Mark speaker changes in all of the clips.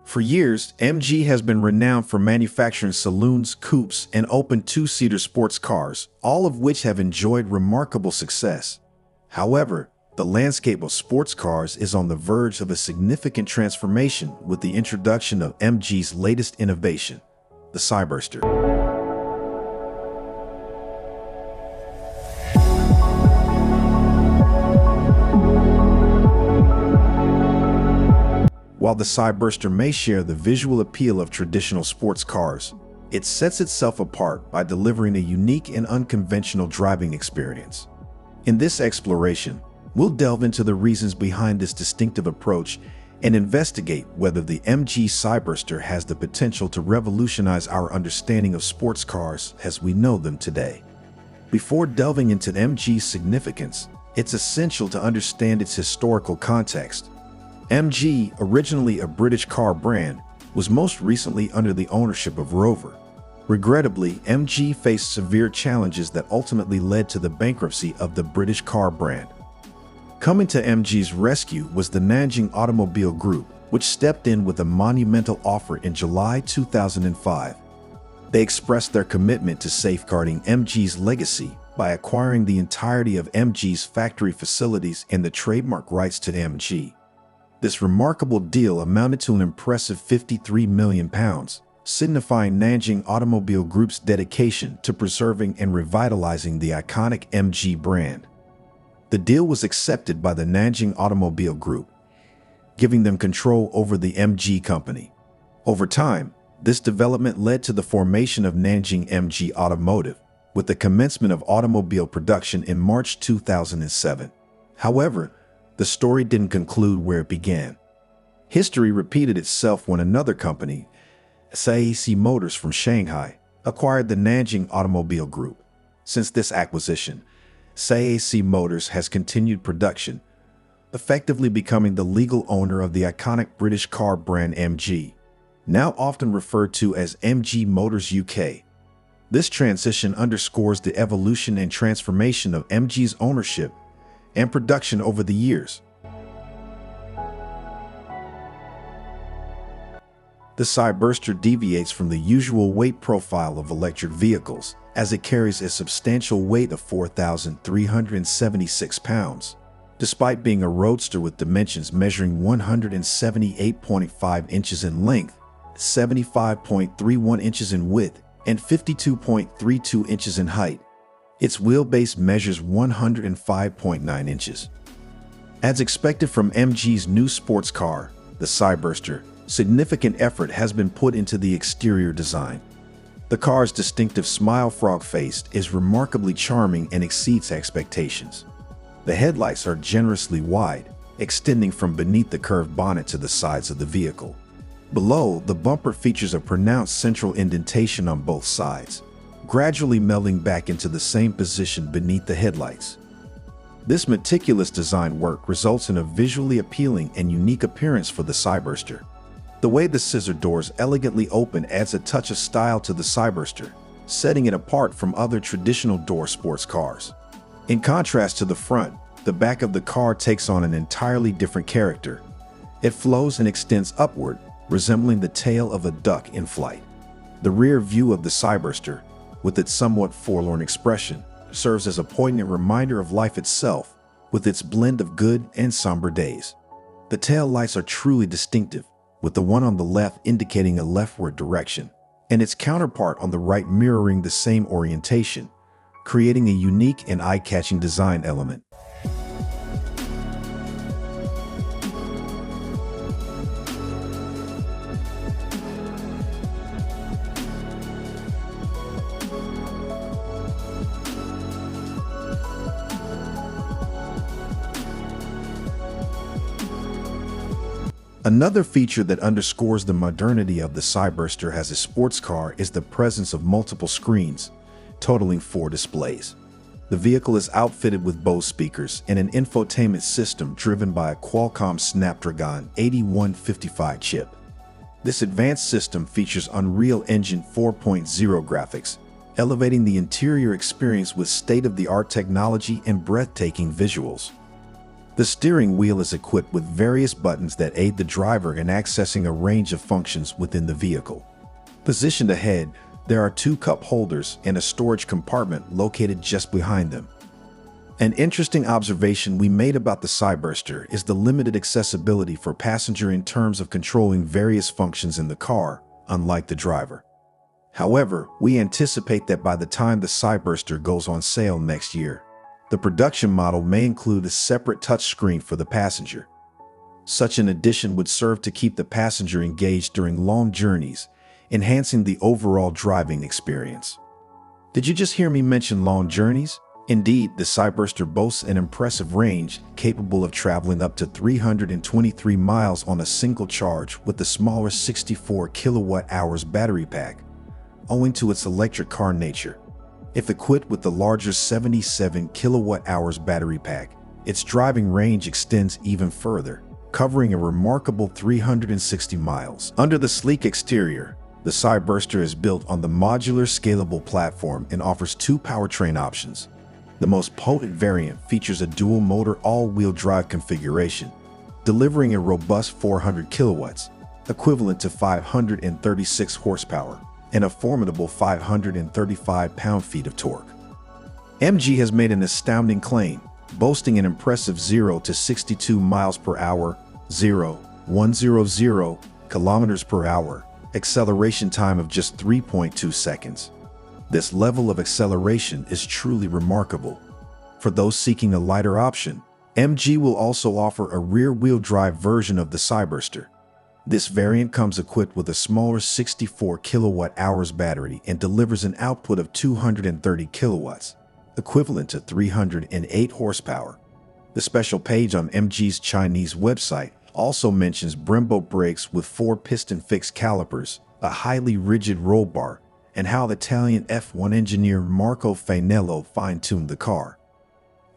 Speaker 1: For years, MG has been renowned for manufacturing saloons, coupes, and open two-seater sports cars, all of which have enjoyed remarkable success. However, the landscape of sports cars is on the verge of a significant transformation with the introduction of MG's latest innovation, the Cyberster. While the Cyberster may share the visual appeal of traditional sports cars, it sets itself apart by delivering a unique and unconventional driving experience. In this exploration, we'll delve into the reasons behind this distinctive approach and investigate whether the MG Cyberster has the potential to revolutionize our understanding of sports cars as we know them today. Before delving into MG's significance, it's essential to understand its historical context. MG, originally a British car brand, was most recently under the ownership of Rover. Regrettably, MG faced severe challenges that ultimately led to the bankruptcy of the British car brand. Coming to MG's rescue was the Nanjing Automobile Group, which stepped in with a monumental offer in July 2005. They expressed their commitment to safeguarding MG's legacy by acquiring the entirety of MG's factory facilities and the trademark rights to MG. This remarkable deal amounted to an impressive £53 million, signifying Nanjing Automobile Group's dedication to preserving and revitalizing the iconic MG brand. The deal was accepted by the Nanjing Automobile Group, giving them control over the MG company. Over time, this development led to the formation of Nanjing MG Automotive, with the commencement of automobile production in March 2007. However, the story didn't conclude where it began. History repeated itself when another company, CAC Motors from Shanghai, acquired the Nanjing Automobile Group. Since this acquisition, CAC Motors has continued production, effectively becoming the legal owner of the iconic British car brand MG, now often referred to as MG Motors UK. This transition underscores the evolution and transformation of MG's ownership and production over the years. The Cyberster deviates from the usual weight profile of electric vehicles, as it carries a substantial weight of 4,376 pounds. Despite being a roadster with dimensions measuring 178.5 inches in length, 75.31 inches in width, and 52.32 inches in height, its wheelbase measures 105.9 inches. As expected from MG's new sports car, the Cyberster, significant effort has been put into the exterior design. The car's distinctive smile frog-faced is remarkably charming and exceeds expectations. The headlights are generously wide, extending from beneath the curved bonnet to the sides of the vehicle. Below, the bumper features a pronounced central indentation on both sides, gradually melding back into the same position beneath the headlights. This meticulous design work results in a visually appealing and unique appearance for the Cyberster. The way the scissor doors elegantly open adds a touch of style to the Cyberster, setting it apart from other traditional door sports cars. In contrast to the front, the back of the car takes on an entirely different character. It flows and extends upward, resembling the tail of a duck in flight. The rear view of the Cyberster, with its somewhat forlorn expression, serves as a poignant reminder of life itself, with its blend of good and somber days. The tail lights are truly distinctive, with the one on the left indicating a leftward direction, and its counterpart on the right mirroring the same orientation, creating a unique and eye-catching design element. Another feature that underscores the modernity of the Cyberster as a sports car is the presence of multiple screens, totaling 4 displays. The vehicle is outfitted with Bose speakers and an infotainment system driven by a Qualcomm Snapdragon 8155 chip. This advanced system features Unreal Engine 4.0 graphics, elevating the interior experience with state-of-the-art technology and breathtaking visuals. The steering wheel is equipped with various buttons that aid the driver in accessing a range of functions within the vehicle. Positioned ahead, there are 2 cup holders and a storage compartment located just behind them. An interesting observation we made about the Cyberster is the limited accessibility for passenger in terms of controlling various functions in the car, unlike the driver. However, we anticipate that by the time the Cyberster goes on sale next year, the production model may include a separate touchscreen for the passenger. Such an addition would serve to keep the passenger engaged during long journeys, enhancing the overall driving experience. Did you just hear me mention long journeys? Indeed, the Cyberster boasts an impressive range, capable of traveling up to 323 miles on a single charge with the smaller 64 kilowatt-hours battery pack, owing to its electric car nature. If equipped with the larger 77 kilowatt-hours battery pack, its driving range extends even further, covering a remarkable 360 miles. Under the sleek exterior, the Cyberster is built on the modular scalable platform and offers 2 powertrain options. The most potent variant features a dual-motor all-wheel drive configuration, delivering a robust 400 kilowatts, equivalent to 536 horsepower, and a formidable 535 pound-feet of torque. MG has made an astounding claim, boasting an impressive 0 to 62 miles per hour, 100 kilometers per hour, acceleration time of just 3.2 seconds. This level of acceleration is truly remarkable. For those seeking a lighter option, MG will also offer a rear-wheel drive version of the Cyberster. This variant comes equipped with a smaller 64 kilowatt-hours battery and delivers an output of 230 kilowatts, equivalent to 308 horsepower. The special page on MG's Chinese website also mentions Brembo brakes with 4-piston fixed calipers, a highly rigid roll bar, and how Italian F1 engineer Marco Fainello fine-tuned the car.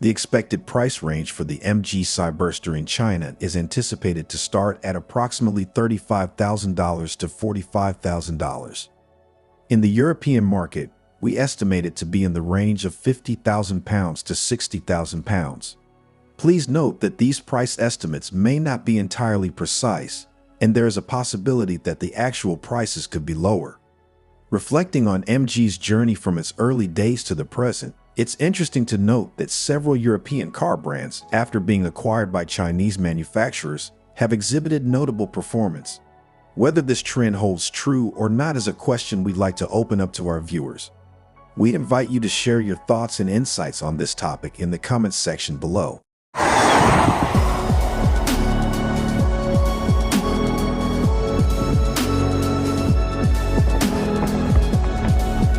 Speaker 1: The expected price range for the MG Cyberster in China is anticipated to start at approximately $35,000 to $45,000. In the European market, we estimate it to be in the range of £50,000 to £60,000. Please note that these price estimates may not be entirely precise, and there is a possibility that the actual prices could be lower. Reflecting on MG's journey from its early days to the present, it's interesting to note that several European car brands, after being acquired by Chinese manufacturers, have exhibited notable performance. Whether this trend holds true or not is a question we'd like to open up to our viewers. We invite you to share your thoughts and insights on this topic in the comments section below.